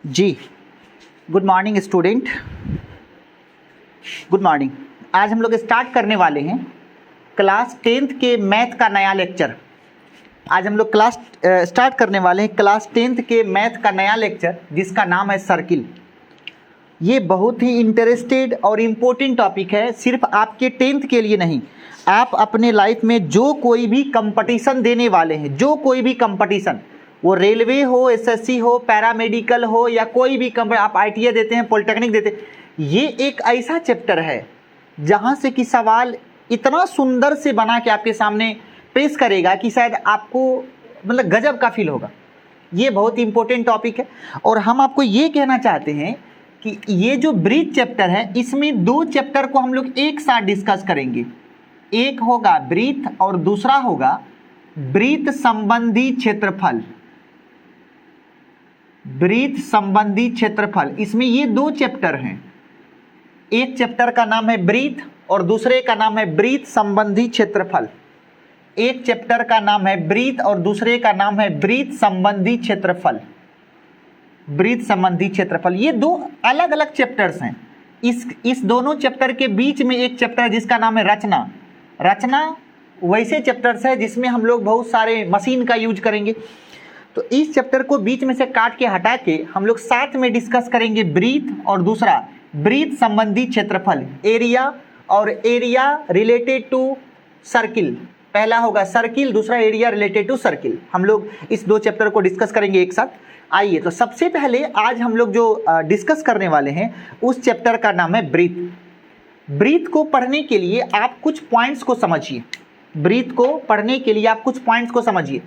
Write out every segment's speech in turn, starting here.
जी, good morning student, good morning. आज हम लोग स्टार्ट करने वाले हैं क्लास 10th के मैथ का नया लेक्चर। आज हम लोग स्टार्ट करने वाले हैं क्लास 10th के मैथ का नया लेक्चर, जिसका नाम है सर्किल। ये बहुत ही इंटरेस्टेड और इम्पोर्टेंट टॉपिक है, सिर्फ आपके 10th के लिए नहीं। आप अपने लाइफ में जो कोई भी कंपटीशन देने वाले हैं, जो कोई भी कंपटीशन, वो रेलवे हो, एसएससी हो, पैरामेडिकल हो, या कोई भी आप आईटीआई देते हैं, पॉलिटेक्निक देते हैं, ये एक ऐसा चैप्टर है जहाँ से कि सवाल इतना सुंदर से बना के आपके सामने पेश करेगा कि शायद आपको मतलब गजब का फील होगा। ये बहुत इंपॉर्टेंट टॉपिक है और हम आपको ये कहना चाहते हैं कि ये जो ब्रीथ चैप्टर है, इसमें दो चैप्टर को हम लोग एक साथ डिस्कस करेंगे। एक होगा ब्रीथ और दूसरा होगा ब्रीथ संबंधी क्षेत्रफल। ब्रीथ संबंधी क्षेत्रफल, इसमें ये दो चैप्टर हैं। एक चैप्टर का नाम है ब्रीथ और दूसरे का नाम है ब्रीथ संबंधी क्षेत्रफल। एक चैप्टर का नाम है ब्रीथ और दूसरे का नाम है ब्रीथ संबंधी क्षेत्रफल। ब्रीथ संबंधी क्षेत्रफल, ये दो अलग अलग चैप्टर्स हैं। इस दोनों चैप्टर के बीच में एक चैप्टर है जिसका नाम है रचना। रचना वैसे चैप्टर्स है जिसमें हम लोग बहुत सारे मशीन का यूज करेंगे। तो इस चैप्टर को बीच में से काट के हटा के हम लोग साथ में डिस्कस करेंगे ब्रीथ और दूसरा ब्रीथ संबंधी क्षेत्रफल, एरिया और एरिया रिलेटेड टू सर्किल। पहला होगा सर्किल, दूसरा एरिया रिलेटेड टू सर्किल। हम लोग इस दो चैप्टर को डिस्कस करेंगे एक साथ। आइए, तो सबसे पहले आज हम लोग जो डिस्कस करने वाले हैं उस चैप्टर का नाम है ब्रीथ। ब्रीथ को पढ़ने के लिए आप कुछ पॉइंट्स को समझिए। ब्रीथ को पढ़ने के लिए आप कुछ पॉइंट्स को समझिए,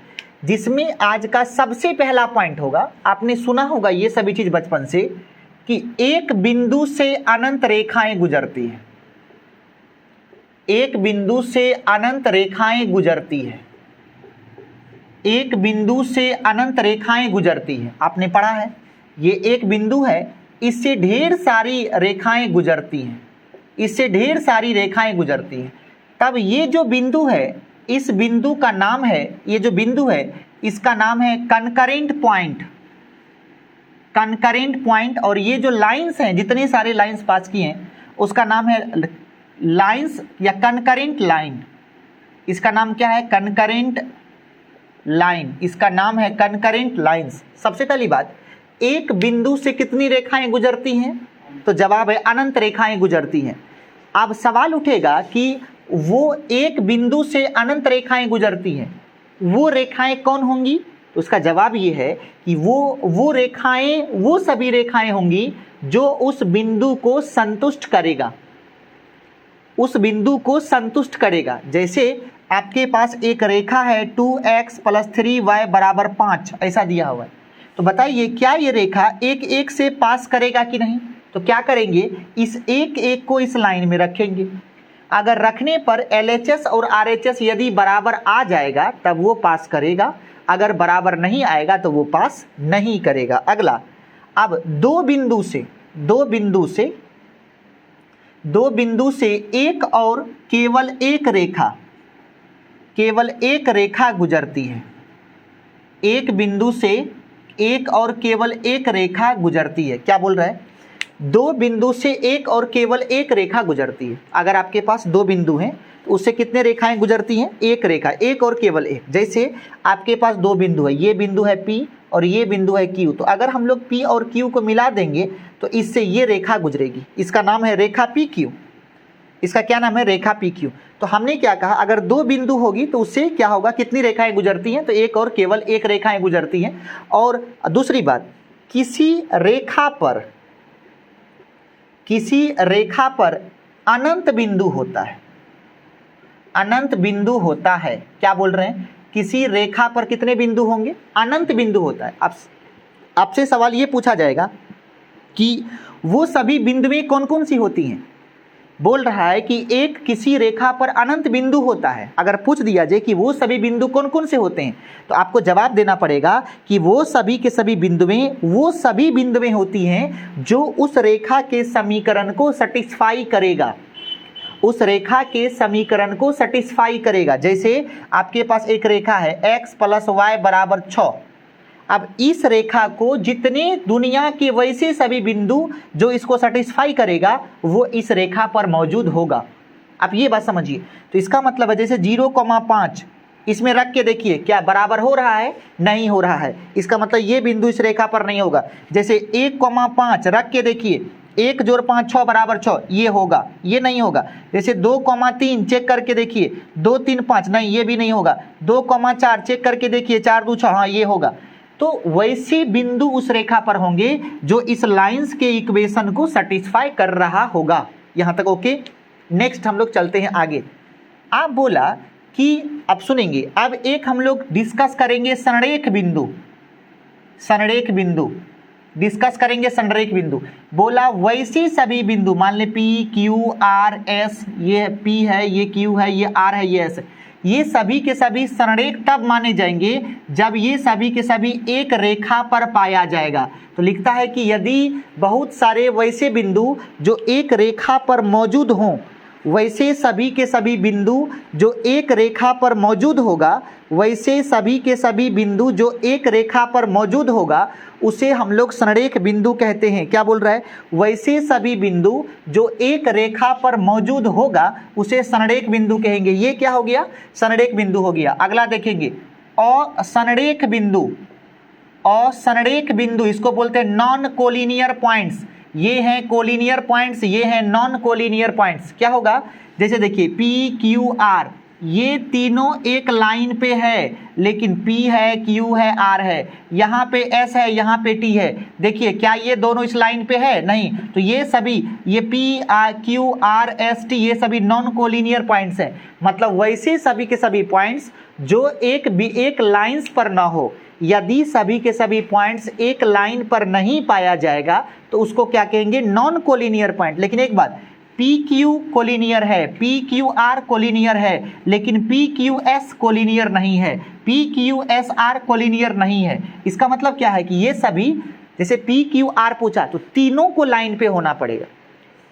जिसमें आज का सबसे पहला पॉइंट होगा, आपने सुना होगा ये सभी चीज बचपन से, कि एक बिंदु से अनंत रेखाएं गुजरती हैं। एक बिंदु से अनंत रेखाएं गुजरती है। एक बिंदु से अनंत रेखाएं गुजरती हैं, आपने पढ़ा है। ये एक बिंदु है, इससे ढेर सारी रेखाएं गुजरती हैं। इससे ढेर सारी रेखाएं गुजरती हैं। तब ये जो बिंदु है, इस बिंदु का नाम है, ये जो बिंदु है इसका नाम है कनकरेंट पॉइंट। Concurrent point. और ये जो लाइंस हैं, जितने सारे लाइंस पास किए हैं, उसका नाम है लाइंस या कनकरेंट लाइन। इसका नाम क्या है? Concurrent line. इसका नाम है कनकरेंट लाइंस। सबसे पहली बात, एक बिंदु से कितनी रेखाएं गुजरती हैं? तो जवाब है अनंत रेखाएं गुजरती हैं। अब सवाल उठेगा कि वो एक बिंदु से अनंत रेखाएं गुजरती हैं, वो रेखाएं कौन होंगी? तो उसका जवाब ये है कि वो रेखाएं, वो सभी रेखाएं होंगी जो उस बिंदु को संतुष्ट करेगा। उस बिंदु को संतुष्ट करेगा। जैसे आपके पास एक रेखा है 2x + 3y = 5, ऐसा दिया हुआ है। तो बताइए क्या ये रेखा एक एक से पास करेगा कि नहीं? तो क्या करेंगे, इस एक एक को इस लाइन में रखेंगे। अगर रखने पर LHS और RHS यदि बराबर आ जाएगा तब वो पास करेगा, अगर बराबर नहीं आएगा तो वो पास नहीं करेगा। अगला, अब दो बिंदु से एक और केवल एक रेखा गुजरती है। एक बिंदु से एक और केवल एक रेखा गुजरती है। क्या बोल रहा है? दो बिंदु से एक और केवल एक रेखा गुजरती है। अगर आपके पास दो बिंदु हैं तो उससे कितने रेखाएं गुजरती हैं? एक रेखा, एक और केवल एक। जैसे आपके पास दो बिंदु है, ये बिंदु है P और ये बिंदु है Q। तो अगर हम लोग P और Q को मिला देंगे तो इससे ये रेखा गुजरेगी। इसका नाम है रेखा PQ। इसका क्या नाम है? रेखा PQ। तो हमने क्या कहा, अगर दो बिंदु होगी तो उससे क्या होगा, कितनी रेखाएं गुजरती हैं? तो एक और केवल एक रेखाएं गुजरती हैं। और दूसरी बात, किसी रेखा पर अनंत बिंदु होता है। अनंत बिंदु होता है। क्या बोल रहे हैं? किसी रेखा पर कितने बिंदु होंगे? अनंत बिंदु होता है। आपसे सवाल ये पूछा जाएगा कि वो सभी बिंदुएं कौन कौन सी होती हैं? बोल रहा है कि एक किसी रेखा पर अनंत बिंदु होता है। अगर पूछ दिया जाए कि वो सभी बिंदु कौन कौन से होते हैं, तो आपको जवाब देना पड़ेगा कि वो सभी के सभी बिंदुएं होती हैं जो उस रेखा के समीकरण को सेटिस्फाई करेगा। उस रेखा के समीकरण को सेटिस्फाई करेगा। जैसे आपके पास एक रेखा है x + y = 6। अब इस रेखा को जितने दुनिया के वैसे सभी बिंदु जो इसको सेटिस्फाई करेगा वो इस रेखा पर मौजूद होगा। आप ये बात समझिए। तो इसका मतलब है जैसे 0,5 इसमें रख के देखिए क्या बराबर हो रहा है, नहीं हो रहा है। इसका मतलब ये बिंदु इस रेखा पर नहीं होगा। जैसे 1,5 रख के देखिए 1 जोड़ 5 6 बराबर 6, ये होगा, ये नहीं होगा। जैसे 2,3 चेक करके देखिए 2 3 5, नहीं ये भी नहीं होगा। 2,4 चेक करके देखिए 4 2 6, हाँ ये होगा। तो वैसे बिंदु उस रेखा पर होंगे जो इस लाइंस के इक्वेशन को सेटिस्फाई कर रहा होगा। यहां तक ओके। नेक्स्ट हम लोग चलते हैं आगे। आप बोला कि अब सुनेंगे, अब एक हम लोग डिस्कस करेंगे संरेख बिंदु, संरेख बिंदु डिस्कस करेंगे संरेख बिंदु। बोला वैसे सभी बिंदु, मान ले P Q R S, ये P है, ये Q है, ये R है, ये S, ये सभी के सभी संरेख तब माने जाएंगे जब ये सभी के सभी एक रेखा पर पाया जाएगा। तो लिखता है कि यदि बहुत सारे वैसे बिंदु जो एक रेखा पर मौजूद हों, वैसे सभी के सभी बिंदु जो एक रेखा पर मौजूद होगा, वैसे सभी के सभी बिंदु जो एक रेखा पर मौजूद होगा उसे हम लोग संरेख बिंदु कहते हैं। क्या बोल रहा है? वैसे सभी बिंदु जो एक रेखा पर मौजूद होगा उसे संरेख बिंदु कहेंगे। ये क्या हो गया? संरेख बिंदु हो गया। अगला देखेंगे असंरेख बिंदु, असंरेख बिंदु इसको बोलते हैं नॉन कोलिनियर पॉइंट्स। ये हैं कोलिनियर पॉइंट्स, ये हैं नॉन कोलिनियर पॉइंट्स। क्या होगा? जैसे देखिए P Q R, ये तीनों एक लाइन पे है, लेकिन P है, Q है, R है, यहाँ पे S है, यहाँ पे T है। देखिए क्या ये दोनों इस लाइन पे है? नहीं। तो ये सभी, ये P Q R S T, ये सभी नॉन कोलिनियर पॉइंट्स हैं। मतलब वैसे सभी के सभी पॉइंट्स जो एक लाइंस पर ना हो। यदि सभी के सभी पॉइंट्स एक लाइन पर नहीं पाया जाएगा तो उसको क्या कहेंगे? Non collinear point. लेकिन एक बात, PQ कोलिनियर है, PQR कोलिनियर है, लेकिन PQS कोलिनियर नहीं है, PQSR कोलिनियर नहीं है। इसका मतलब क्या है कि ये सभी, जैसे PQR पूछा तो तीनों को लाइन पे होना पड़ेगा,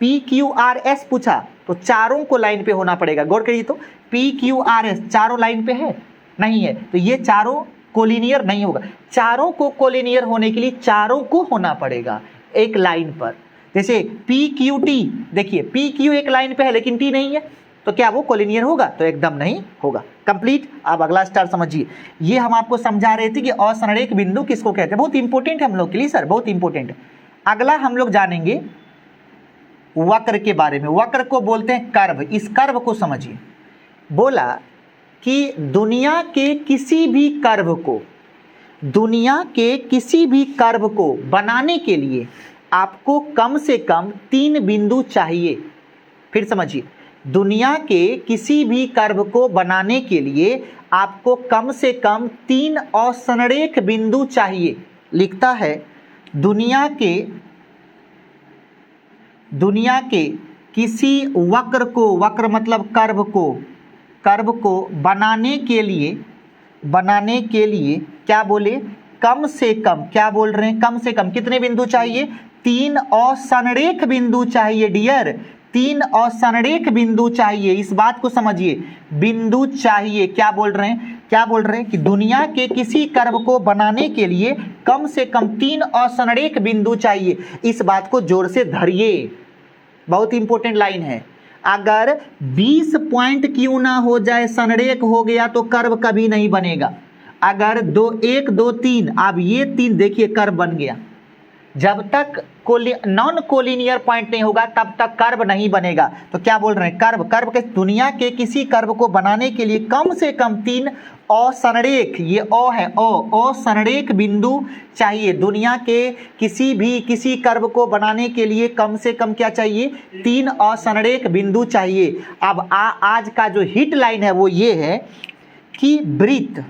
PQRS पूछा तो चारों को लाइन पे होना पड़ेगा। गौर करिए तो PQRS चारों लाइन पे है? नहीं है। तो ये चारों कोलिनियर नहीं होगा। चारों को कोलिनियर होने के लिए चारों को होना पड़ेगा एक लाइन पर। जैसे PQT, देखिए PQ एक लाइन पे है लेकिन T नहीं है, तो क्या वो कोलिनियर होगा? तो एकदम नहीं होगा। कंप्लीट। अब अगला स्टार समझिए। ये हम आपको समझा रहे थे कि असंरेख बिंदु किसको कहते हैं। बहुत इंपॉर्टेंट है हम लोग के लिए सर, बहुत इंपॉर्टेंट है। अगला हम लोग जानेंगे वक्र के बारे में। वक्र को बोलते हैं कर्व। इस कर्व को समझिए। बोला कि दुनिया के किसी भी कर्व को, दुनिया के किसी भी कर्व को बनाने के लिए आपको कम से कम 3 बिंदु चाहिए। फिर समझिए, दुनिया के किसी भी कर्व को बनाने के लिए आपको कम से कम 3 असंरेख बिंदु चाहिए। लिखता है दुनिया के किसी वक्र को, वक्र मतलब कर्व को बनाने के लिए क्या बोले? कम से कम, क्या बोल रहे हैं? कम से कम कितने बिंदु चाहिए? 3 असंरेख बिंदु चाहिए डियर, 3 असंरेख बिंदु चाहिए। इस बात को समझिए, बिंदु चाहिए। क्या बोल रहे हैं? क्या बोल रहे हैं कि दुनिया के किसी कर्व को बनाने के लिए कम से कम 3 असंरेख बिंदु चाहिए। इस बात को जोर से धरिए, बहुत इंपॉर्टेंट लाइन है। अगर 20 पॉइंट क्यों ना हो जाए, संरेख हो गया तो कर्व कभी नहीं बनेगा। अगर 1 2 3, अब ये 3 देखिए कर्व बन गया। जब तक नॉन कोलिनियर पॉइंट नहीं होगा तब तक कर्व नहीं बनेगा। तो क्या बोल रहे हैं? कर्व के दुनिया के किसी कर्व को बनाने के लिए कम से कम 3 असंरेख, ये अ है, असंरेख बिंदु चाहिए। दुनिया के किसी कर्व को बनाने के लिए कम से कम क्या चाहिए? 3 असंरेख बिंदु चाहिए। अब आज का जो हिट लाइन है वो ये है कि वृत्त,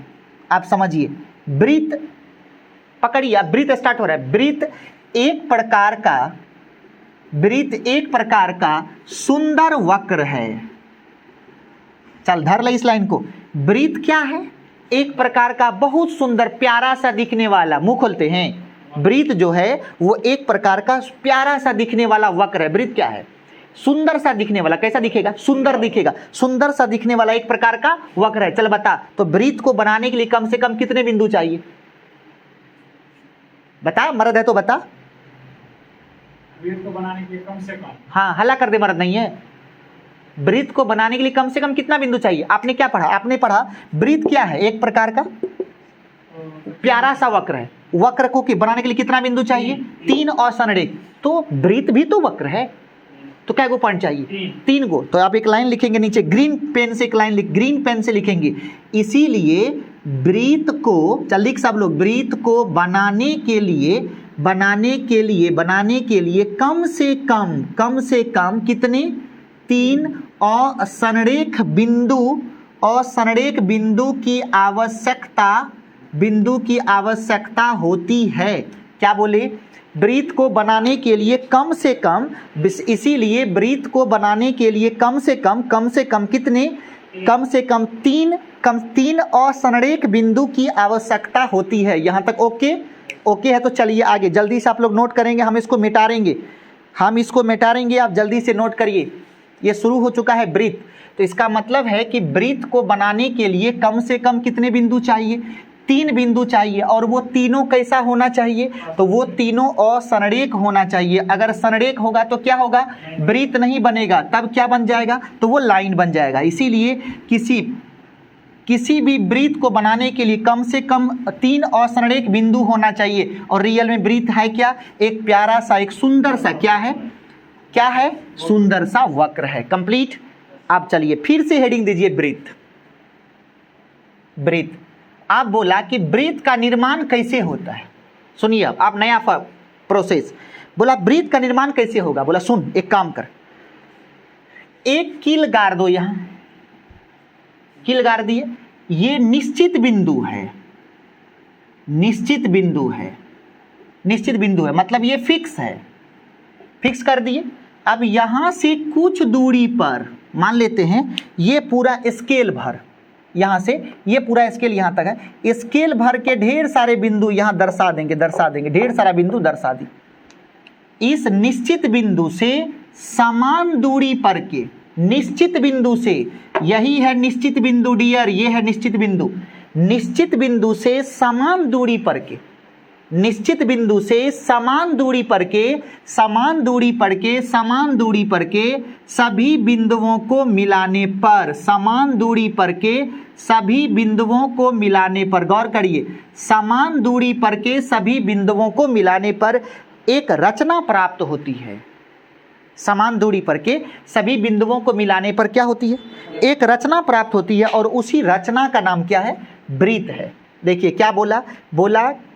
आप समझिए, वृत्त पकड़िए। अब वृत्त स्टार्ट हो रहा है। वृत्त एक प्रकार का सुंदर वक्र है। चल धर ले इस लाइन को। वृत्त क्या है? एक प्रकार का बहुत सुंदर प्यारा सा दिखने वाला, मुंह खोलते हैं। वृत्त जो है वो एक प्रकार का प्यारा सा दिखने वाला वक्र है। वृत्त क्या है? सुंदर सा दिखने वाला। कैसा दिखेगा? सुंदर दिखेगा। सुंदर सा दिखने वाला एक प्रकार का वक्र है। चल बता, तो वृत्त को बनाने के लिए कम से कम कितने बिंदु चाहिए? बता, मर्द है तो बता। वृत्त को बनाने के लिए कम से कम, हाँ हल्ला कर दे, मर्द नहीं है। वृत्त को बनाने के लिए कम से कम कितना बिंदु चाहिए? आपने क्या पढ़ा? आपने पढ़ा वृत्त क्या है? एक प्रकार का प्यारा सा वक्र है। वक्र को बनाने के लिए कितना बिंदु चाहिए? 3 और संरेख। तो वृत्त भी तो वक्र है, तो क्या गो पॉइंट चाहिए? 3 गो। तो आप एक लाइन लिखेंगे नीचे, ग्रीन पेन से एक लाइन ग्रीन पेन से लिखेंगे। इसीलिए वृत्त को, चल लिख सब लोग, वृत्त को बनाने के लिए कम से कम कितने? 3 और संरेख बिंदु की आवश्यकता होती है। क्या बोले? वृत्त को बनाने के लिए कम से कम, इसीलिए वृत्त को बनाने के लिए कम से कम कितने? कम से कम 3 और संरेख बिंदु की आवश्यकता होती है। यहाँ तक ओके है। तो चलिए आगे जल्दी से आप लोग नोट करेंगे, हम इसको मिटारेंगे, आप जल्दी से नोट करिए। ये शुरू हो चुका है वृत्त, तो इसका मतलब है कि वृत्त को बनाने के लिए कम से कम कितने बिंदु चाहिए? 3 बिंदु चाहिए। और वो तीनों कैसा होना चाहिए? तो वो तीनों असंरेख होना चाहिए। अगर संरेख होगा तो क्या होगा? वृत्त नहीं बनेगा, तब क्या बन जाएगा? तो वो लाइन बन जाएगा। इसीलिए किसी भी वृत्त को बनाने के लिए कम से कम 3 असंरेख बिंदु होना चाहिए। और रियल में वृत्त है क्या? एक प्यारा सा, एक सुंदर सा, क्या है? सुंदर सा वक्र है। कंप्लीट। अब चलिए फिर से हेडिंग दीजिए वृत्त। आप बोला कि वृत्त का निर्माण कैसे होता है? सुनिए, अब आप नया प्रोसेस बोला, वृत्त का निर्माण कैसे होगा? बोला सुन, एक काम कर, एक कील गाड़ दो। यहां कील गाड़ दिए, ये निश्चित बिंदु है, मतलब ये फिक्स है, फिक्स कर दिए। अब यहां से कुछ दूरी पर मान लेते हैं ये पूरा स्केल भर, यहाँ से ये पूरा स्केल यहाँ तक है, स्केल भर के ढेर सारे बिंदु यहाँ दर्शा देंगे, ढेर सारा बिंदु दर्शा दी। इस निश्चित बिंदु से समान दूरी पर के, निश्चित बिंदु से, यही है निश्चित बिंदु डियर, ये है निश्चित बिंदु, निश्चित बिंदु से समान दूरी पर के, निश्चित बिंदु से समान दूरी पर के सभी बिंदुओं को मिलाने पर, समान दूरी पर के सभी बिंदुओं को मिलाने पर, गौर करिए, समान दूरी पर के सभी बिंदुओं को मिलाने पर एक रचना प्राप्त होती है। समान दूरी पर के सभी बिंदुओं को मिलाने पर क्या होती है? एक रचना प्राप्त होती है, और उसी रचना का नाम क्या है? वृत्त है। देखिए क्या बोला,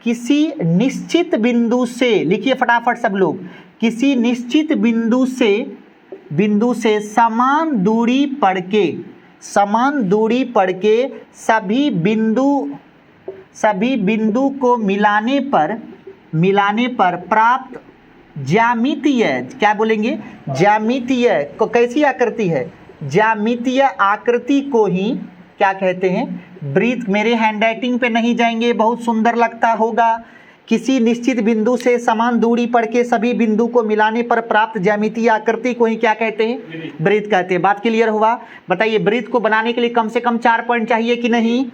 किसी निश्चित बिंदु से, लिखिए फटाफट सब लोग, किसी निश्चित बिंदु से समान दूरी पर के सभी बिंदु को मिलाने पर प्राप्त ज्यामितीय, क्या बोलेंगे? ज्यामितीय को कैसी आकृति है? ज्यामितीय आकृति को ही क्या कहते हैं? वृत्त। मेरे हैंडराइटिंग पे नहीं जाएंगे, बहुत सुंदर लगता होगा। किसी निश्चित बिंदु से समान दूरी पर के सभी बिंदु को मिलाने पर प्राप्त ज्यामितीय आकृति को ही क्या कहते हैं? वृत्त कहते हैं। बात क्लियर हुआ? बताइए, वृत्त को बनाने के लिए कम से कम 4 पॉइंट चाहिए कि नहीं?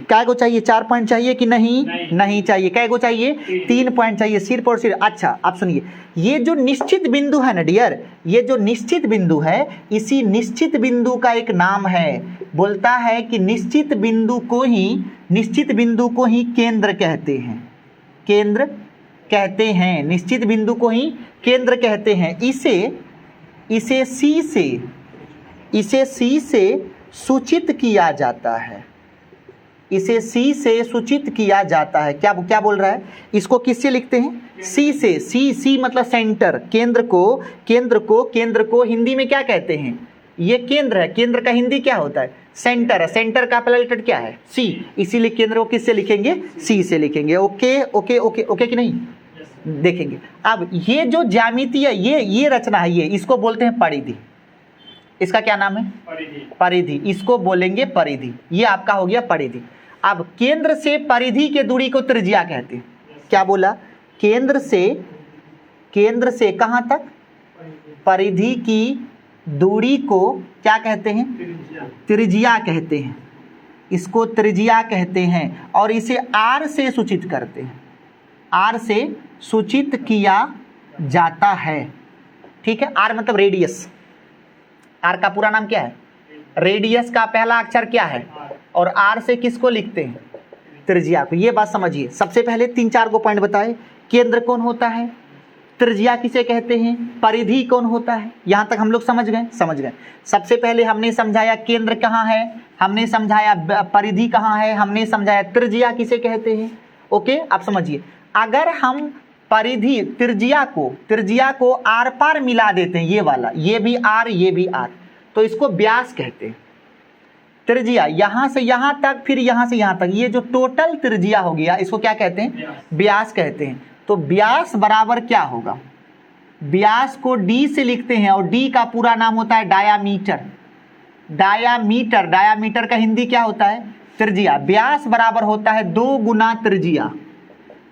क्या गो चाहिए? 4 पॉइंट चाहिए कि नहीं? नहीं चाहिए। क्या गो चाहिए? 3 पॉइंट चाहिए, सिर्फ और सिर्फ। अच्छा आप सुनिए, ये जो निश्चित बिंदु है ना डियर, ये जो निश्चित बिंदु है, इसी निश्चित बिंदु का एक नाम है, बोलता है कि निश्चित बिंदु को ही केंद्र कहते हैं। केंद्र कहते हैं, निश्चित बिंदु को ही केंद्र कहते हैं। इसे सी से सूचित किया जाता है, इसे सी से सूचित किया जाता है। क्या बोल रहा है? इसको किससे लिखते हैं? सी से। सी मतलब सेंटर, केंद्र को हिंदी में क्या कहते हैं? ये केंद्र है, केंद्र का हिंदी क्या होता है? सेंटर है। सेंटर का पहला लेटर क्या है? सी, इसीलिए केंद्र को किससे लिखेंगे? सी से लिखेंगे। ओके कि नहीं? देखेंगे। अब ये जो ज्यामिति है, ये रचना है, ये इसको बोलते हैं परिधि। इसका क्या नाम है? परिधि। इसको बोलेंगे परिधि। ये आपका हो गया परिधि। अब केंद्र से परिधि के दूरी को त्रिज्या कहते हैं। क्या बोला? केंद्र से कहां तक? परिधि की दूरी को क्या कहते हैं? त्रिज्या कहते हैं। इसको त्रिज्या कहते हैं, और इसे आर से सूचित करते हैं। आर से सूचित किया जाता है। ठीक है, आर मतलब रेडियस। आर का पूरा नाम क्या है? रेडियस का पहला अक्षर क्या है? और आर से किसको लिखते हैं? त्रिज्या को। ये बात समझिए। सबसे पहले 3-4 को पॉइंट बताए। केंद्र कौन होता है? त्रिज्या किसे कहते हैं? परिधि कौन होता है? यहां तक हम लोग समझ गए? समझ गए। सबसे पहले हमने समझाया केंद्र कहाँ है, हमने समझाया परिधि कहाँ है, हमने समझाया त्रिज्या किसे कहते हैं। ओके, आप समझिए। अगर हम परिधि त्रिज्या को आर पार मिला देते हैं, ये वाला, ये भी आर, ये भी आर, तो इसको व्यास कहते हैं। त्रिज्या यहां से यहां तक, फिर यहां से यहां तक, ये जो टोटल त्रिज्या हो गया, इसको क्या कहते हैं? व्यास कहते हैं। तो व्यास बराबर क्या होगा? व्यास को डी से लिखते हैं और डी का पूरा नाम होता है डायामीटर। डायामीटर का हिंदी क्या होता है? त्रिज्या। व्यास बराबर होता है 2 गुना त्रिज्या।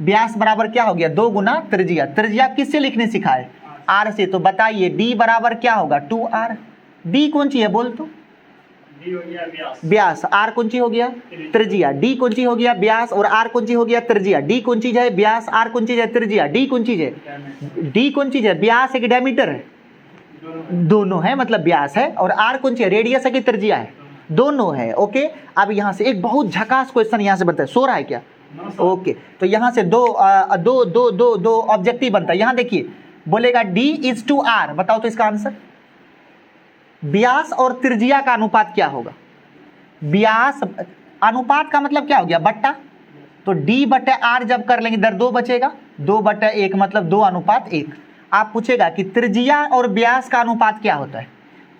व्यास बराबर क्या हो गया? 2 गुना त्रिज्या। त्रिज्या किससे लिखने सिखाए? आर से। तो बताइए डी बराबर क्या होगा? 2r। डी कौन सी है बोल? तो डी हो गया व्यास, व्यास। आर कौन सी हो गया? त्रिज्या। डी कौन सी हो गया? व्यास। और आर कौन सी हो गया? त्रिज्या। डी कौन चीज है? व्यास। आर कौन चीज है? त्रिज्या। डी कौन चीज है? डी कौन चीज है? व्यास है कि डायमीटर है? दोनों है, मतलब व्यास है। और आर कौन सी है? रेडियस है कि त्रिज्या है? दोनों है। ओके, अब यहां से एक बहुत झकास क्वेश्चन यहां से बनता है। सो रहा है क्या? ओके, तो यहां से दो ऑब्जेक्टिव बनता है। यहां देखिए, बोलेगा D is to R, बताओ तो इसका आंसर। व्यास और त्रिज्या का अनुपात क्या होगा? व्यास अनुपात का मतलब क्या हो गया? बट्टा। तो D/R जब कर लेंगे इधर 2 बचेगा, 2/1 मतलब 2:1। आप पूछेगा कि त्रिज्या और व्यास का अनुपात क्या होता है?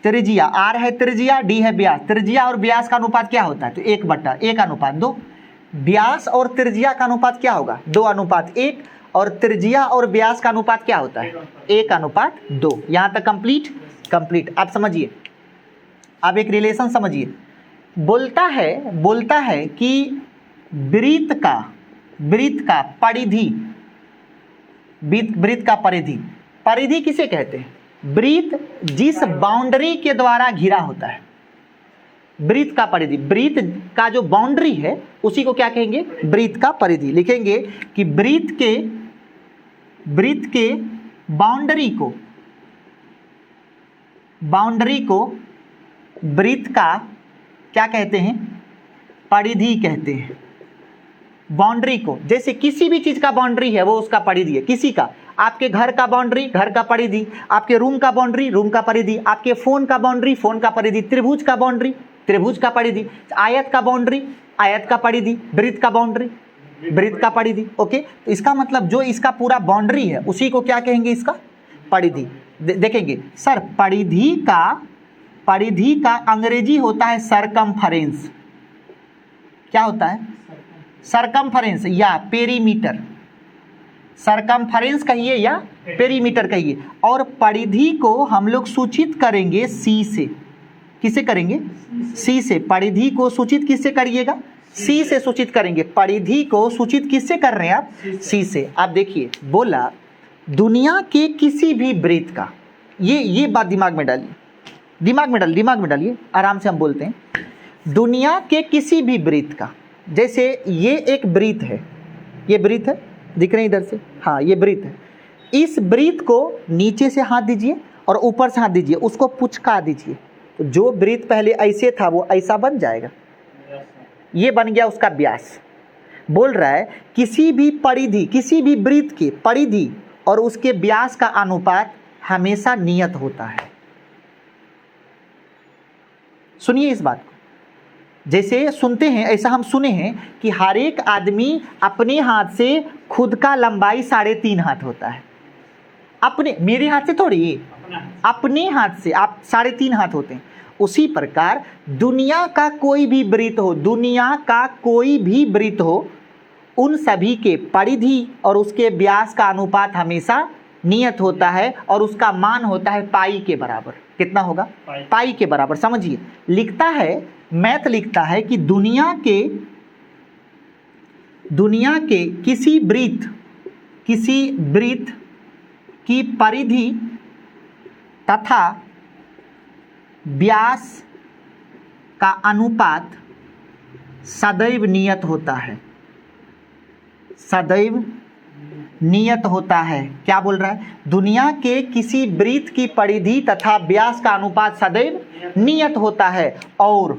त्रिज्या R है, त्रिज्या D है व्यास। त्रिज्या और व्यास का अनुपात क्या होता है? तो 1/1:2। व्यास और त्रिज्या का अनुपात क्या होगा? 2:1। और त्रिज्या और व्यास का अनुपात क्या होता है? 1:2। यहां तक कंप्लीट। आप समझिए। अब एक रिलेशन समझिए। बोलता है कि वृत्त का परिधि किसे कहते हैं? वृत्त जिस बाउंड्री के द्वारा घिरा होता है, वृत्त का परिधि। वृत्त का जो बाउंड्री है उसी को क्या कहेंगे? वृत्त का परिधि। लिखेंगे कि वृत्त के बाउंड्री को वृत्त का क्या कहते हैं? परिधि कहते हैं। बाउंड्री को, जैसे किसी भी चीज का बाउंड्री है वो उसका परिधि है। किसी का, आपके घर का बाउंड्री घर का परिधि, आपके रूम का बाउंड्री रूम का परिधि, आपके फोन का बाउंड्री फोन का परिधि, त्रिभुज का बाउंड्री त्रिभुज का परिधि, आयत का बाउंड्री आयत का परिधि, वृत्त का बाउंड्री वृत्त का परिधि। ओके, तो इसका मतलब जो इसका पूरा बाउंड्री है उसी को क्या कहेंगे? इसका परिधि। देखेंगे सर, परिधि का अंग्रेजी होता है सरकमफरेंस। क्या होता है? सरकमफरेंस या पेरीमीटर। सरकमफरेंस कहिए या पेरीमीटर कहिए। और परिधि को हम लोग सूचित करेंगे सी से। किसे करेंगे? सी से। परिधि को सूचित किससे करिएगा? सी से सूचित करेंगे। परिधि को सूचित किससे कर रहे हैं आप? सी से। आप देखिए, बोला दुनिया के किसी भी वृत्त का, ये बात दिमाग में डालिए, आराम से हम बोलते हैं। दुनिया के किसी भी वृत्त का, जैसे ये एक वृत्त है, ये वृत्त है, दिख रहे हैं इधर से? हाँ, ये वृत्त है। इस वृत्त को नीचे से हाथ दीजिए और ऊपर से हाथ दीजिए, उसको पुचका दीजिए, तो जो वृत्त पहले ऐसे था वो ऐसा बन जाएगा। ये बन गया उसका व्यास। बोल रहा है किसी भी परिधि, किसी भी वृत्त की परिधि और उसके व्यास का अनुपात हमेशा नियत होता है। सुनिए इस बात को। जैसे सुनते हैं, ऐसा हम सुने हैं कि हर एक आदमी अपने हाथ से खुद का लंबाई 3.5 हाथ होता है। अपने, मेरे हाथ से थोड़ी, अपने हाथ से आप 3.5 हाथ होते हैं। उसी प्रकार दुनिया का कोई भी वृत्त हो, उन सभी के परिधि और उसके व्यास का अनुपात हमेशा नियत होता है और उसका मान होता है पाई के बराबर। कितना होगा? पाई के बराबर। समझिए, लिखता है, मैथ लिखता है कि दुनिया के किसी वृत्त की परिधि तथा व्यास का अनुपात सदैव नियत होता है। सदैव नियत होता है। क्या बोल रहा है? दुनिया के किसी वृत्त की परिधि तथा व्यास का अनुपात सदैव नियत होता है और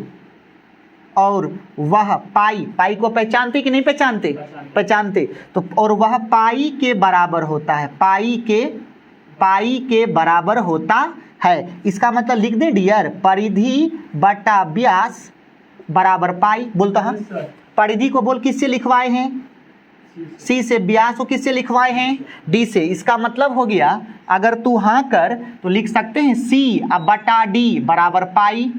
वह पाई को पहचानते कि नहीं पहचानते? पहचानते। तो और वह पाई के बराबर होता है, पाई के बराबर होता है। इसका मतलब लिख दे डियर, परिधि बटा व्यास बराबर पाई। बोलता हम परिधि को बोल किससे लिखवाए हैं? सी से। व्यास को किससे लिखवाए हैं? डी से। इसका मतलब हो गया अगर तू हाँ कर तो लिख सकते हैं सी अब बटा डी बराबर पाई।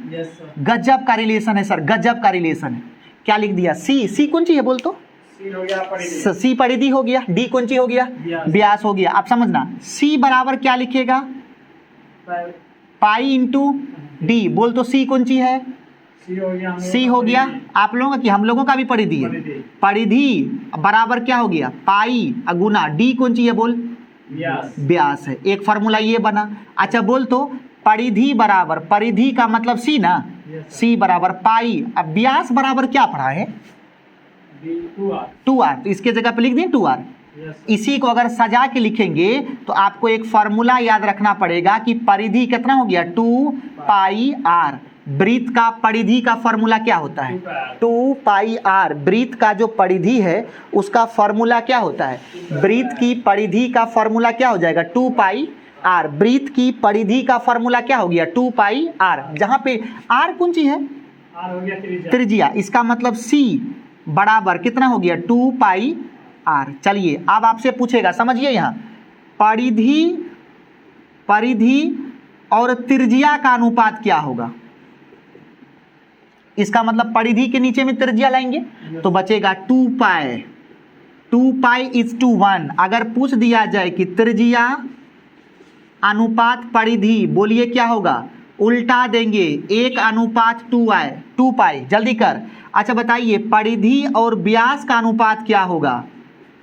गजब का रिलेशन है सर, गजब का रिलेशन है। क्या लिख दिया? सी कौन सी है बोल तो? सी परिधि हो गया, डी कौन सी हो गया? व्यास हो गया। आप समझना सी बराबर क्या लिखेगा? Pi into D. बोल तो सी कौन सी है? सी हो गया आप लोगों का कि हम लोगों का भी परिधि है। परिधि बराबर क्या हो गया? पाई गुना डी कौन सी है बोल? व्यास है। एक फॉर्मूला ये बना। अच्छा बोल तो परिधि बराबर, परिधि का मतलब सी ना, सी बराबर पाई। अब व्यास बराबर क्या पढ़ा है? 2r। तो इसके जगह पे लिख दें 2r। इसी को अगर सजा के लिखेंगे तो आपको एक फॉर्मूला याद रखना पड़ेगा कि परिधि कितना हो गया? 2 पाई r। वृत्त का परिधि का फॉर्मूला क्या होता है? 2 पाई r। वृत्त का जो परिधि है उसका फॉर्मूला क्या होता है? वृत्त की परिधि का फॉर्मूला क्या हो जाएगा? 2 पाई r। वृत्त की परिधि का फॉर्मूला क्या हो गया? 2 पाई r। जहां पे r कौन सी है? त्रिज्या। इसका मतलब c बराबर कितना हो गया? 2 पाई r। चलिए अब आपसे पूछेगा, समझिए यहाँ परिधि और त्रिज्या का अनुपात क्या होगा? इसका मतलब परिधि के नीचे में त्रिज्या लाएंगे तो बचेगा 2 पाई इज टू 1। अगर पूछ दिया जाए कि त्रिज्या अनुपात परिधि, बोलिए क्या होगा? उल्टा देंगे 1:2 पाई। जल्दी कर। अच्छा बताइए परिधि और व्यास का अनुपात क्या होगा?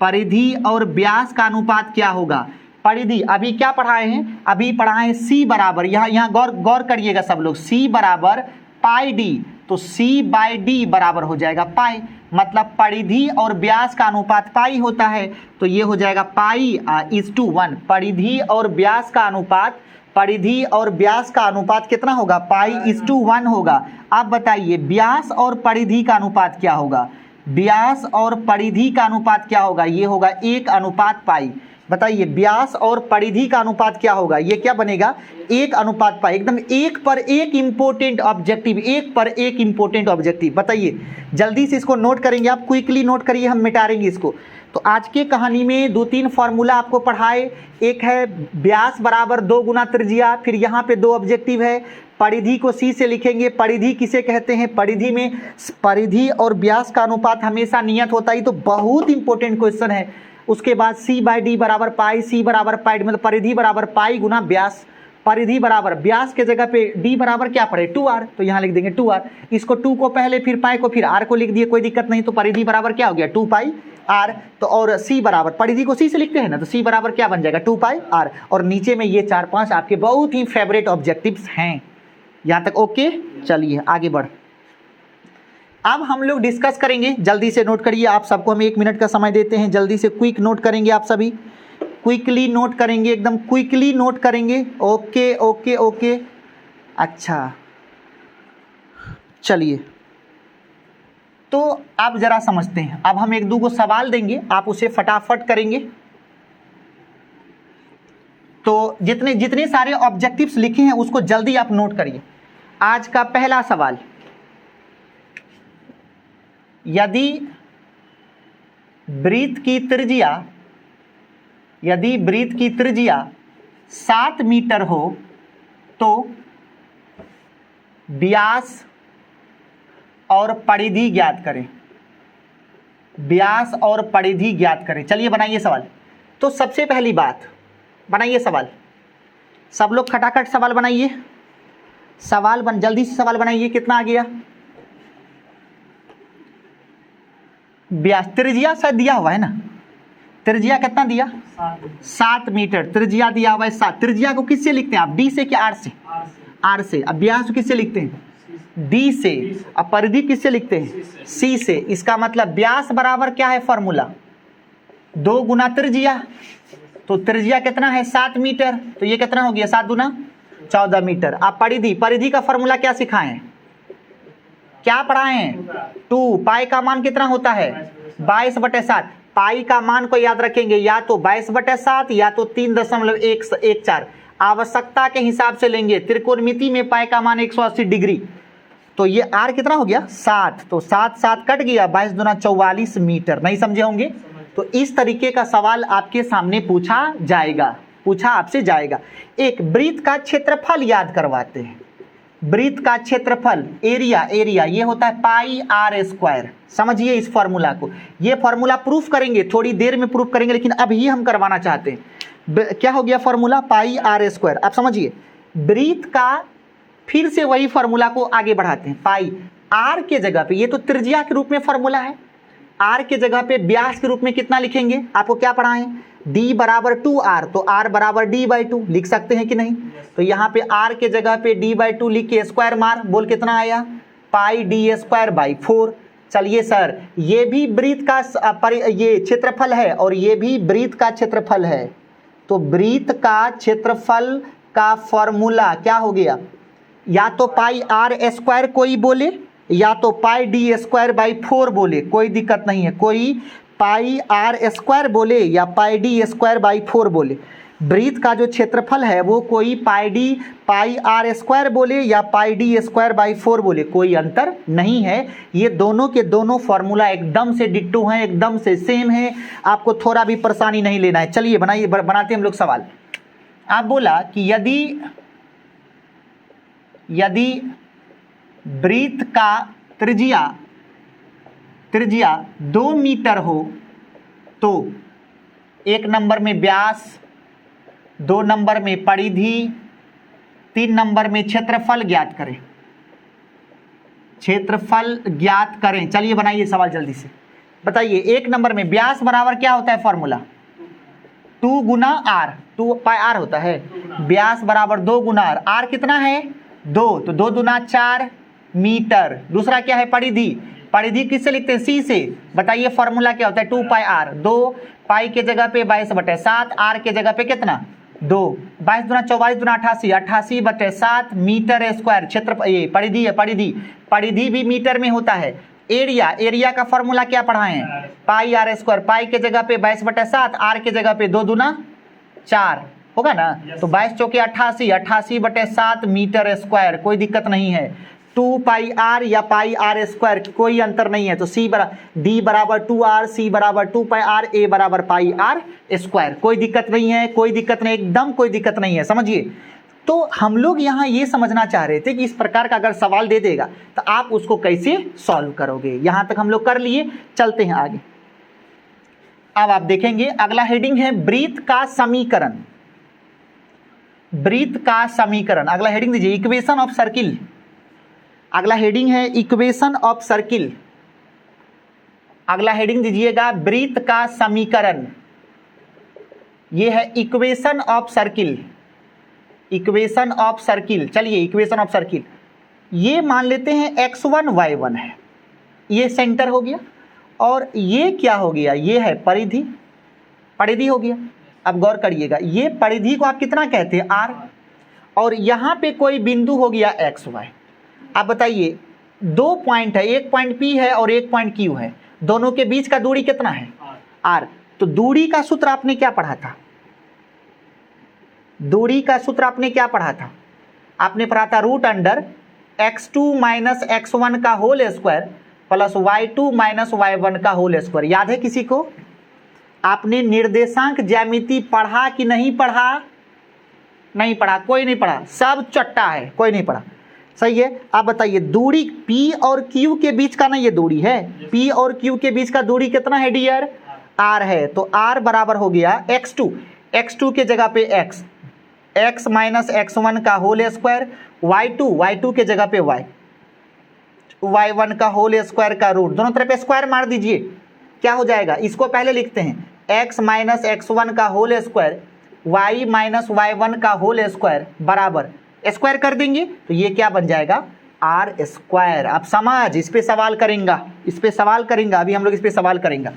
परिधि और व्यास का अनुपात क्या होगा? परिधि अभी क्या पढ़ाए हैं? अभी पढ़ाए हैं सी बराबर, यहाँ गौर करिएगा सब लोग, सी बराबर पाई डी। तो सी बाई डी बराबर हो जाएगा पाई। मतलब परिधि और व्यास का अनुपात पाई होता है। तो ये हो जाएगा पाई इज टू 1। परिधि और व्यास का अनुपात, परिधि और व्यास का अनुपात कितना होगा? पाई इज टू 1 होगा। अब बताइए व्यास और परिधि का अनुपात क्या होगा? व्यास और परिधि का अनुपात क्या होगा? ये होगा 1:पाई। बताइए व्यास और परिधि का अनुपात क्या होगा? ये क्या बनेगा? 1:पाई। एकदम एक पर एक इंपॉर्टेंट ऑब्जेक्टिव, एक पर एक इंपॉर्टेंट ऑब्जेक्टिव। बताइए जल्दी से इसको नोट करेंगे आप, क्विकली नोट करिए, हम मिटाएंगे इसको। तो आज के कहानी में 2-3 फॉर्मूला आपको पढ़ाए। एक है व्यास बराबर 2 गुना त्रिज्या, फिर यहाँ पे 2 ऑब्जेक्टिव है। परिधि को सी से लिखेंगे। परिधि किसे कहते हैं? परिधि में परिधि और व्यास का अनुपात हमेशा नियत होता है, तो बहुत इंपॉर्टेंट क्वेश्चन है। उसके बाद सी बाई डी बराबर पाई, सी बराबर पाई, मतलब परिधि बराबर पाई गुना व्यास। परिधि बराबर व्यास के जगह पे डी बराबर क्या पड़े? 2r। तो यहाँ लिख देंगे 2r। इसको 2 को पहले, फिर पाई को, फिर r को लिख दिए, कोई दिक्कत नहीं। तो परिधि बराबर क्या हो गया? 2 पाई r। तो और सी बराबर, परिधि को सी से लिखते हैं ना, तो सी बराबर क्या बन जाएगा? 2 पाई r। और नीचे में ये 4-5 आपके बहुत ही फेवरेट ऑब्जेक्टिव्स हैं। यहाँ तक ओके? चलिए आगे बढ़। अब हम लोग डिस्कस करेंगे, जल्दी से नोट करिए। आप सबको हम 1 मिनट का समय देते हैं, जल्दी से क्विक नोट करेंगे। आप सभी क्विकली नोट करेंगे, एकदम क्विकली नोट करेंगे। Okay okay okay. अच्छा चलिए तो आप जरा समझते हैं। अब हम 1-2 को सवाल देंगे, आप उसे फटाफट करेंगे। तो जितने सारे ऑब्जेक्टिव्स लिखे हैं उसको जल्दी आप नोट करिए। आज का पहला सवाल, यदि वृत्त की त्रिज्या 7 मीटर हो तो व्यास और परिधि ज्ञात करें। व्यास और परिधि ज्ञात करें। चलिए बनाइए सवाल। तो सबसे पहली बात बनाइए सवाल। सब लोग खटाखट सवाल बनाइए। जल्दी से सवाल बनाइए। कितना आ गया? व्यास, त्रिज्या शायद दिया हुआ है ना, त्रिज्या कितना दिया? 7 मीटर त्रिज्या दिया हुआ है। 7। त्रिज्या को किससे लिखते हैं आप? डी से क्या आर से? आर से। अब व्यास को किससे लिखते हैं? डी से। अब परिधि किससे लिखते हैं? सी से। इसका मतलब व्यास बराबर क्या है फॉर्मूला? 2 गुना त्रिज्या, तो त्रिज्या कितना है 7 मीटर, तो ये कितना हो गया 7 गुना 14 मीटर। अब परिधि, परिधि का फॉर्मूला क्या सिखाएं, क्या पढ़ाए हैं 2, पाई का मान कितना होता है 22/7। पाई का मान को याद रखेंगे, या तो 22/7 या तो 3.114। आवश्यकता के हिसाब से लेंगे, त्रिकोणमिति में पाई का मान 180 डिग्री, तो ये आर कितना हो गया 7, तो 7 कट गया, 22 दूना 44 मीटर। नहीं समझे होंगे, तो इस तरीके का सवाल आपके सामने पूछा जाएगा, पूछा आपसे जाएगा। एक वृत्त का क्षेत्रफल याद करवाते हैं, वृत्त का क्षेत्रफल एरिया, एरिया ये होता है पाई आर स्क्वायर। समझिए इस फॉर्मूला को, ये फॉर्मूला प्रूफ करेंगे, थोड़ी देर में प्रूफ करेंगे, लेकिन अभी हम करवाना चाहते हैं। क्या हो गया फॉर्मूला पाई आर स्क्वायर। अब समझिए वृत्त का, फिर से वही फॉर्मूला को आगे बढ़ाते हैं। पाई आर के जगह पे, ये तो त्रिज्या के रूप में फॉर्मूला है, आर के जगह पे व्यास के रूप में कितना लिखेंगे, आपको क्या पढ़ाएं d बराबर 2r, तो r बराबर d/2 लिख सकते हैं कि नहीं। तो यहाँ पे r के जगह पे d/2 लिख के स्क्वायर मार, बोल कितना आया पाई d²/4। चलिए सर, ये भी वृत्त का ये क्षेत्रफल है और ये भी वृत्त का क्षेत्रफल है, तो वृत्त का क्षेत्रफल का फॉर्मूला क्या हो गया, या तो पाई आर स्क्वायर कोई बोले, या तो पाई d²/4 बोले, कोई दिक्कत नहीं है, कोई पाई आर स्क्वायर बोले या पाई d²/4 बोले। वृत्त का जो क्षेत्रफल है वो कोई पाई आर स्क्वायर बोले या पाई d²/4 बोले, कोई अंतर नहीं है। ये दोनों के दोनों फॉर्मूला एकदम से डिट्टो हैं, एकदम से सेम है, आपको थोड़ा भी परेशानी नहीं लेना है। चलिए बनाते हम लोग सवाल। आप बोला कि यदि वृत्त का त्रिज्या 2 मीटर हो तो 1 नंबर में व्यास, 2 नंबर में परिधि, 3 नंबर में क्षेत्रफल ज्ञात करें, क्षेत्रफल ज्ञात करें। चलिए बनाइए सवाल जल्दी से, बताइए। 1 नंबर में व्यास बराबर क्या होता है फॉर्मूला 2 गुना r, 2 पाई r होता है, व्यास बराबर 2 गुना r, r कितना है 2, तो 2 दूना 4 मीटर। दूसरा क्या है परिधि, परिधि किससे लिखते हैं c से, बताइए फॉर्मूला क्या होता है 2 पाई r, 2 पाई के जगह पे 22/7, r के जगह पे कितना 2, 22 दूना 44 दूना 88, 88/7 मीटर स्क्वायर। क्षेत्र ये परिधि है, परिधि भी मीटर में होता है। एरिया, एरिया का फॉर्मूला क्या पढ़ाए हैं पाई आर स्क्वायर, पाई के जगह पे 22/7, r के जगह पे 2 दूना 4 होगा ना, तो 22 चौके 88, 88/7 मीटर स्क्वायर, कोई दिक्कत नहीं है। 2 पाई आर या पाई आर स्क्वायर, कोई अंतर नहीं है, तो d बराबर 2r, c बराबर 2 पाई आर, a बराबर पाई आर स्क्वायर, कोई दिक्कत नहीं है, कोई दिक्कत नहीं, एकदम कोई दिक्कत नहीं है। समझिए, तो हम लोग यहाँ ये समझना चाह रहे थे कि इस प्रकार का अगर सवाल दे देगा तो आप उसको कैसे सॉल्व करोगे। यहाँ तक हम लोग कर लिए, चलते हैं आगे। अब आप देखेंगे अगला हेडिंग है वृत्त का समीकरण, वृत्त का समीकरण। अगला हेडिंग दीजिए इक्वेशन ऑफ सर्किल, अगला हेडिंग है इक्वेशन ऑफ सर्किल। अगला हेडिंग दीजिएगा वृत्त का समीकरण, ये है equation of circle, equation of circle. चलिए इक्वेशन ऑफ सर्किल, ये मान लेते हैं x1 y1 है, ये सेंटर हो गया, और ये क्या हो गया, ये है परिधि, परिधि हो गया। अब गौर करिएगा, ये परिधि को आप कितना कहते हैं r, और यहाँ पे कोई बिंदु हो गया xy। आप बताइए 2 पॉइंट है, एक पॉइंट P है और एक पॉइंट Q है, दोनों के बीच का दूरी कितना है r। तो दूरी का सूत्र आपने क्या पढ़ा था, दूरी का सूत्र आपने क्या पढ़ा था, आपने पढ़ा था √x2 - x1 का whole square plus y2 - y1 का होल स्क्वायर। याद है किसी को? आपने निर्देशांक ज्यामिति पढ़ा कि नहीं पढ़ा? नहीं पढ़ा, कोई नहीं पढ़ा, सब चट्टा है, कोई नहीं पढ़ा। सही है। आप बताइए दूरी P और Q के बीच का ना ये दूरी है, P और Q के बीच का दूरी कितना है डियर, R है। तो R बराबर हो गया x2, x2 के जगह पे x, x - x1 का होल स्क्वायर, y2 के जगह पे y, y1 का होल स्क्वायर का रूट, दोनों तरफ स्क्वायर मार दीजिए, क्या हो जाएगा, इसको पहले लिखते हैं x - x1 का होल स्क्वायर, y - y1 का होल स्क्वायर बराबर स्क्वायर कर देंगे तो ये क्या बन जाएगा आर स्क्वायर। आप समझ, इस पे सवाल करेंगे, इस पे सवाल करेंगे, अभी हम लोग इस पे सवाल करेंगे।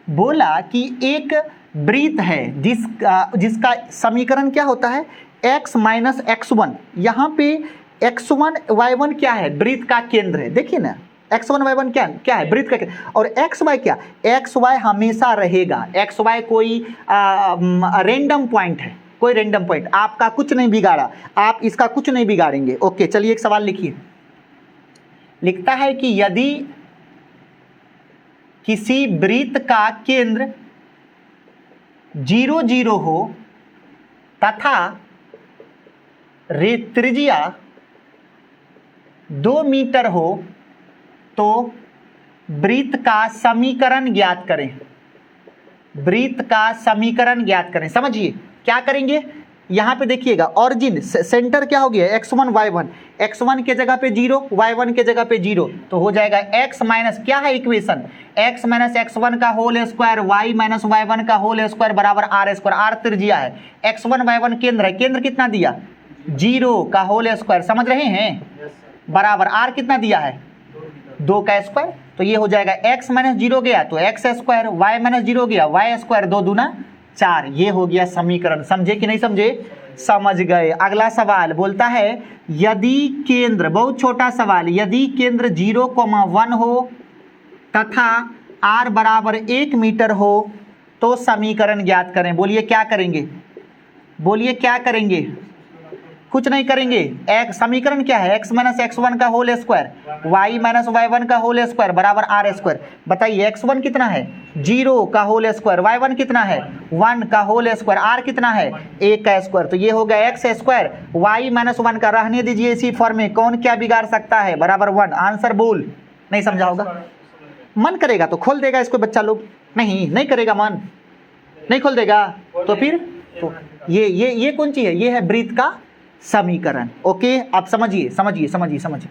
बोला कि एक वृत्त है जिसका समीकरण क्या होता है x माइनस x1। यहाँ पे x1 y1 क्या है, वृत्त का केंद्र है। देखिए ना x1 y1 क्या है, वृत्त का केंद्र। और xy क्या, xy हमेशा रहेगा। xy कोई रैंडम पॉइंट है, कोई रैंडम पॉइंट, आपका कुछ नहीं बिगाड़ा, आप इसका कुछ नहीं बिगाड़ेंगे। ओके चलिए एक सवाल लिखिए। लिखता है कि यदि किसी वृत्त का केंद्र 0 0 हो तथा त्रिज्या 2 मीटर हो तो वृत्त का समीकरण ज्ञात करें। वृत्त का समीकरण ज्ञात करें। समझिए क्या करेंगे, यहां पे देखिएगा ऑरिजिन सेंटर क्या हो गया x1 y1, x1 के जगह पे 0, y1 के जगह पे 0, तो हो जाएगा x माइनस क्या है इक्वेशन, x माइनस x1 का whole square y minus y1 का होल स्क्वायर बराबर r स्क्वायर। r त्रिज्या है, x1 y1 केंद्र है, केंद्र कितना दिया 0 का होल स्क्वायर, समझ रहे हैं, बराबर r कितना दिया है 2 का स्क्वायर। तो ये हो जाएगा x माइनस 0 गया तो x स्क्वायर, y माइनस 0 गया y स्क्वायर, 2 दूना 4। ये हो गया समीकरण। समझे कि नहीं समझे, समझ गए। अगला सवाल बोलता है यदि केंद्र, बहुत छोटा सवाल, यदि केंद्र 0,1 हो तथा r बराबर 1 मीटर हो तो समीकरण ज्ञात करें। बोलिए क्या करेंगे, बोलिए क्या करेंगे, कुछ नहीं करेंगे। एक समीकरण क्या है x माइनस x1 का whole square, y minus y1 का होल स्क्वायर बराबर r स्क्वायर। बताइए x1 कितना है 0 का होल स्क्वायर, y1 कितना है 1 का होल स्क्वायर, r कितना है 1 का स्क्वायर। तो ये हो गया x स्क्वायर, y माइनस 1 का रहने दीजिए इसी फॉर्म में, कौन क्या बिगाड़ सकता है, बराबर 1। आंसर बोल, नहीं समझा होगा, मन करेगा तो खोल देगा इसको बच्चा लोग, नहीं करेगा मन, नहीं खोल देगा तो फिर तो ये कौन चीज है, ये है वृत्त का समीकरण। ओके आप समझिए समझिए समझिए समझिए।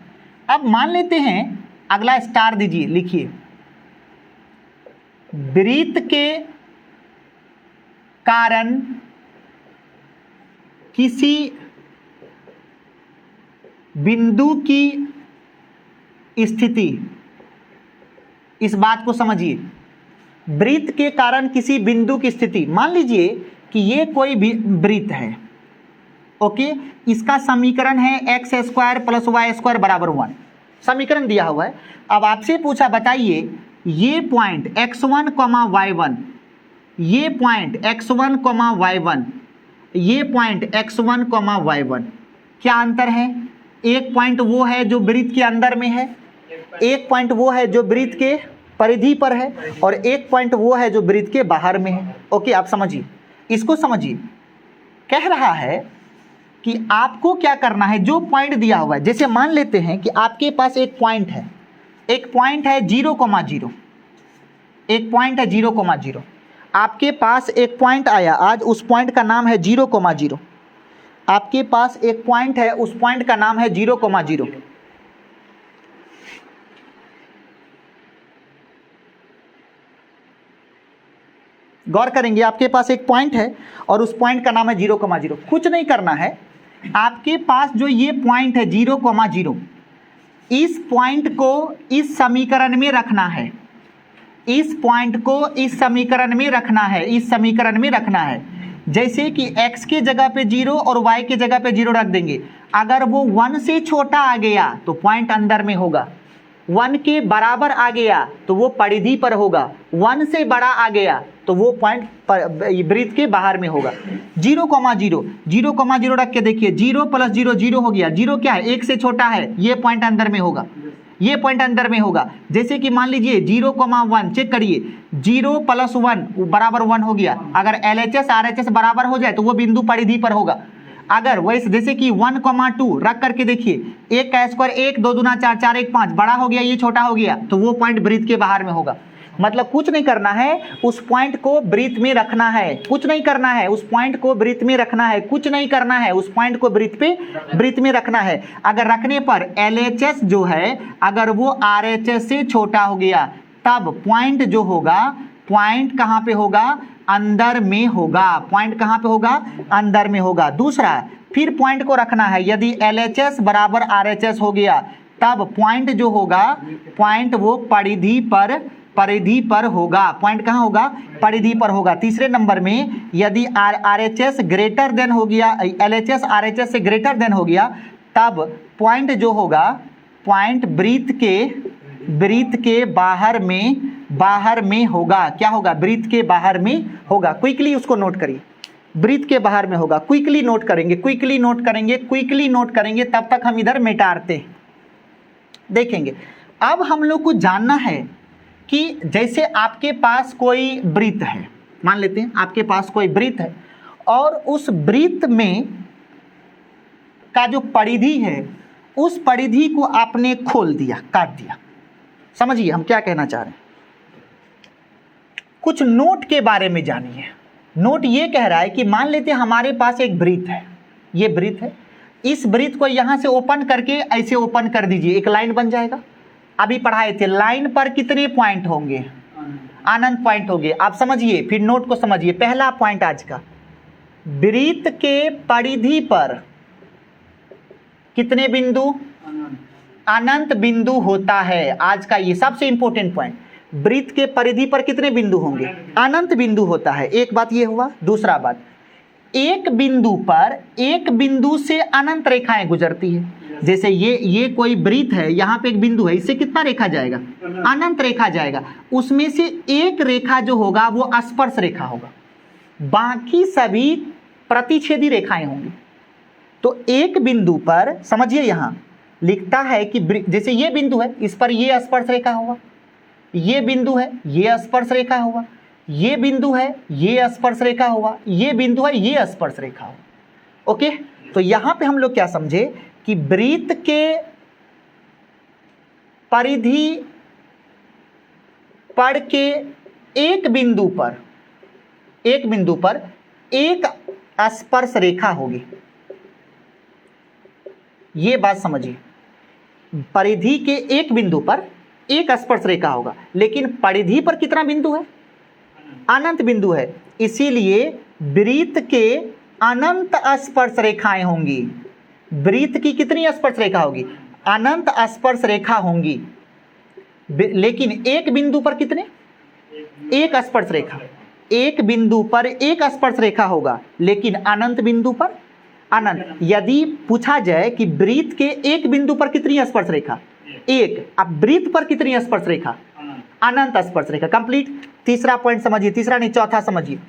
अब मान लेते हैं अगला स्टार दीजिए, लिखिए वृत्त के कारण किसी बिंदु की स्थिति, इस बात को समझिए, वृत्त के कारण किसी बिंदु की स्थिति। मान लीजिए कि ये कोई भी वृत्त है, ओके, इसका समीकरण है x square plus y square बराबर 1, समीकरण दिया हुआ है। अब आपसे पूछा बताइए ये पॉइंट x1 y1, ये पॉइंट x1 y1, ये पॉइंट x1 y1, क्या अंतर है। एक पॉइंट वो है जो वृत्त के अंदर में है, एक पॉइंट वो है जो वृत्त के परिधि पर है, और एक पॉइंट वो है जो वृत्त के बाहर में है। ओके आप समझिए, इसको समझिए। कह रहा है कि आपको क्या करना है, जो पॉइंट दिया हुआ है, जैसे मान लेते हैं कि आपके पास एक पॉइंट है, एक पॉइंट है 0,0, एक पॉइंट है 0,0, आपके पास एक पॉइंट आया, आज उस पॉइंट का नाम है 0,0, आपके पास एक पॉइंट है, उस पॉइंट का नाम है 0,0। गौर करेंगे, आपके पास एक पॉइंट है और उस पॉइंट का नाम है 0,0। कुछ नहीं करना है, आपके पास जो ये पॉइंट है 0,0, इस पॉइंट को इस समीकरण में रखना है, इस पॉइंट को इस समीकरण में रखना है, इस समीकरण में रखना है। जैसे कि x के जगह पे 0 और y के जगह पे 0 रख देंगे। अगर वो 1 से छोटा आ गया तो पॉइंट अंदर में होगा, 1 के बराबर आ गया तो वो परिधि पर होगा, 1 से बड़ा आ गया तो वो पॉइंट वृत्त के बाहर में होगा। 0,0 रख के देखिए, 0 प्लस 0 0 हो गया, 0 क्या है 1 से छोटा है, ये पॉइंट अंदर में होगा, ये पॉइंट अंदर में होगा। जैसे कि मान लीजिए 0,1, चेक करिए, 0 प्लस 1 बराबर 1 हो गया। अगर LHS RHS बराबर हो जाए तो वो बिंदु परिधि पर होगा। अगर वैसे जैसे कि 1,2 रख करके देखिए, 1 का स्क्वायर 1, 2 दूना 4, 4 1 5, बड़ा हो गया, ये छोटा हो गया, तो वो पॉइंट वृत्त के बाहर में होगा। मतलब कुछ नहीं करना है, उस पॉइंट को वृत्त में रखना है, कुछ नहीं करना है, उस पॉइंट को वृत्त में रखना है, कुछ नहीं करना है, उस पॉइंट को वृत्त में रखना है। अगर रखने पर LHS जो है अगर वो RHS से छोटा हो गया, तब पॉइंट जो होगा, पॉइंट कहाँ पे होगा, अंदर में होगा। पॉइंट कहाँ पे होगा, अंदर में होगा। दूसरा, फिर पॉइंट को रखना है, यदि LHS बराबर RHS हो गया तब पॉइंट जो होगा, पॉइंट वो परिधि पर परिधि पर होगा। पॉइंट कहाँ होगा? परिधि पर होगा। तीसरे नंबर में यदि RHS ग्रेटर देन हो गया, LHS RHS से ग्रेटर देन हो गया, तब पॉइंट जो होगा, पॉइंट ब्रीथ के बाहर में होगा। क्या होगा? ब्रीथ के बाहर में होगा। क्विकली उसको नोट करिए, ब्रीथ के बाहर में होगा। क्विकली नोट करेंगे, तब तक हम इधर मिटाते देखेंगे। अब हम लोग को जानना है कि जैसे आपके पास कोई ब्रीथ है, मान लेते हैं आपके पास कोई ब्रीथ है, और उस ब्रीथ में का जो परिधि है, उस परिधि को आपने खोल दिया, काट दिया। समझिए हम क्या कहना चाह रहे हैं। कुछ नोट के बारे में जानिए। नोट ये कह रहा है कि मान लेते हैं हमारे पास एक ब्रीथ है, ये ब्रीथ है, इस ब्रीथ को यहां से ओपन करके ऐसे ओपन कर दीजिए, एक लाइन बन जाएगा। अभी पढ़ाए थे, लाइन पर कितने पॉइंट होंगे? अनंत पॉइंट होंगे। आप समझिए, फिर नोट को समझिए। पहला पॉइंट आज का, ब्रीथ के परिधि पर कितने बिंदु? अनंत बिंदु होता है। आज का ये सबसे इंपॉर्टेंट पॉइंट, ब्रीथ के परिधि पर कितने बिंदु होंगे? अनंत बिंदु होता है। एक बात ये हुआ। दूसरा बात, एक बिंदु पर, एक बिंदु से अनंत रेखाएं गुजरती है। जैसे ये कोई ब्रीथ है, यहाँ पे एक बिंदु है, इससे कितना रेखा जाएगा? अनंत रेखा जाएगा। उसमें से एक रेखा जो होगा वो स्पर्श रेखा होगा, बाकी सभी प्रतिच्छेदी रेखाएं होंगी। तो एक बिंदु पर, समझिए यहां लिखता है कि जैसे ये बिंदु है, इस पर ये स्पर्श रेखा होगा, ये बिंदु है, ये स्पर्श रेखा होगा, ये बिंदु है, ये स्पर्श रेखा होगा, ये बिंदु है, ये स्पर्श रेखा होगा। ओके, तो यहां पे हम लोग क्या समझे कि ब्रीथ के परिधि पर के एक बिंदु पर एक स्पर्श रेखा होगी। ये बात समझिए, परिधि के एक बिंदु पर एक स्पर्श रेखा होगा, लेकिन परिधि पर कितना बिंदु है? अनंत बिंदु है। इसीलिए ब्रीथ के अनंत स्पर्श रेखाएं होंगी। ब्रीथ की कितनी स्पर्श रेखा होगी? अनंत स्पर्श रेखा होंगी। लेकिन एक बिंदु पर कितने? एक स्पर्श रेखा। एक बिंदु पर एक स्पर्श रेखा होगा, लेकिन अनंत बिंदु पर अनंत। यदि पूछा जाए कि ब्रीथ के एक बिंदु पर कितनी स्पर्श रेखा? एक। अब ब्रीथ पर कितनी स्पर्श रेखा? अनंत स्पर्श रेखा। कंप्लीट। तीसरा पॉइंट समझिए, तीसरा नहीं चौथा समझिए।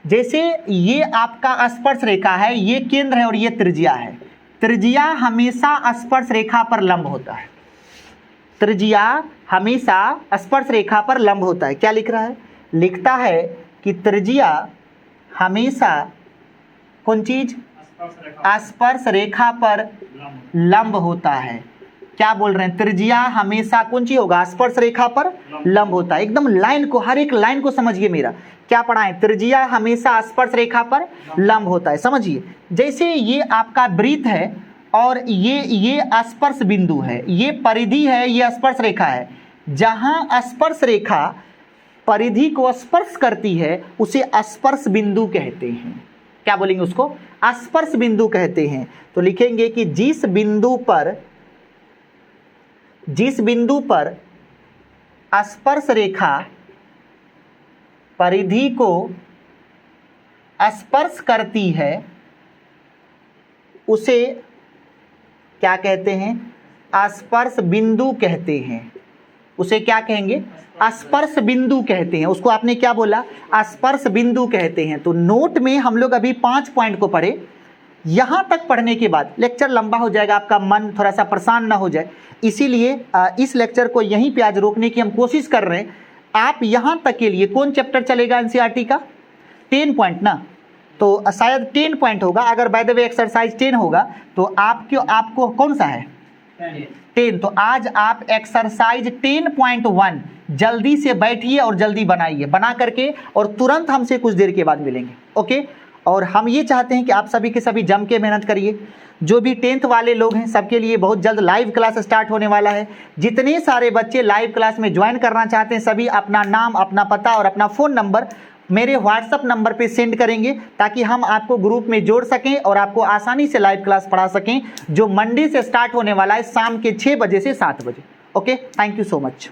जैसे ये आपका स्पर्श रेखा है, ये केंद्र है और ये त्रिज्या है। त्रिज्या हमेशा स्पर्श रेखा पर लंब होता है। त्रिज्या हमेशा स्पर्श रेखा पर लंब होता है। क्या लिख रहा है? लिखता है कि त्रिज्या हमेशा कौन चीज? स्पर्श रेखा पर लंब होता है। क्या बोल रहे हैं? त्रिज्या हमेशा कौन सी होगा? स्पर्श रेखा पर लंब होता है। एकदम लाइन को, हर एक लाइन को समझिए। मेरा क्या पढ़ा है? त्रिज्या हमेशा स्पर्श रेखा पर लंब होता है। समझिए, जैसे ये आपका ब्रीथ है और ये स्पर्श बिंदु है, ये परिधि है, ये स्पर्श रेखा है। जहां स्पर्श रेखा परिधि को स्पर्श करती है उसे स्पर्श बिंदु कहते हैं। क्या बोलेंगे उसको? स्पर्श बिंदु कहते हैं। तो लिखेंगे कि जिस बिंदु पर स्पर्श रेखा परिधि को स्पर्श करती है उसे क्या कहते हैं? स्पर्श बिंदु कहते हैं। उसे क्या कहेंगे? स्पर्श बिंदु कहते हैं। उसको आपने क्या बोला? स्पर्श बिंदु कहते हैं। तो नोट में हम लोग अभी 5 पॉइंट को पढ़े। यहां तक पढ़ने के बाद लेक्चर लंबा हो जाएगा, आपका मन थोड़ा सा परेशान ना हो जाए, इसीलिए इस लेक्चर को यहीं पे आज रोकने की हम कोशिश कर रहे हैं। आप यहां तक के लिए कौन चैप्टर चलेगा एनसीईआरटी का? 10 पॉइंट ना, तो शायद 10 पॉइंट होगा। अगर बाय द वे एक्सरसाइज 10 होगा तो आपको कौन सा है? 10। तो आज आप एक्सरसाइज 10.1 जल्दी से बैठिए और जल्दी बनाइए, बना करके और तुरंत हमसे कुछ देर के बाद मिलेंगे। ओके, और हम ये चाहते हैं कि आप सभी के सभी जम के मेहनत करिए। जो भी 10th वाले लोग हैं सबके लिए बहुत जल्द लाइव क्लास स्टार्ट होने वाला है। जितने सारे बच्चे लाइव क्लास में ज्वाइन करना चाहते हैं सभी अपना नाम, अपना पता और अपना फ़ोन नंबर मेरे व्हाट्सअप नंबर पे सेंड करेंगे, ताकि हम आपको ग्रुप में जोड़ सकें और आपको आसानी से लाइव क्लास पढ़ा सकें, जो मंडे से स्टार्ट होने वाला है शाम के 6 बजे से 7 बजे। Okay, thank you so much.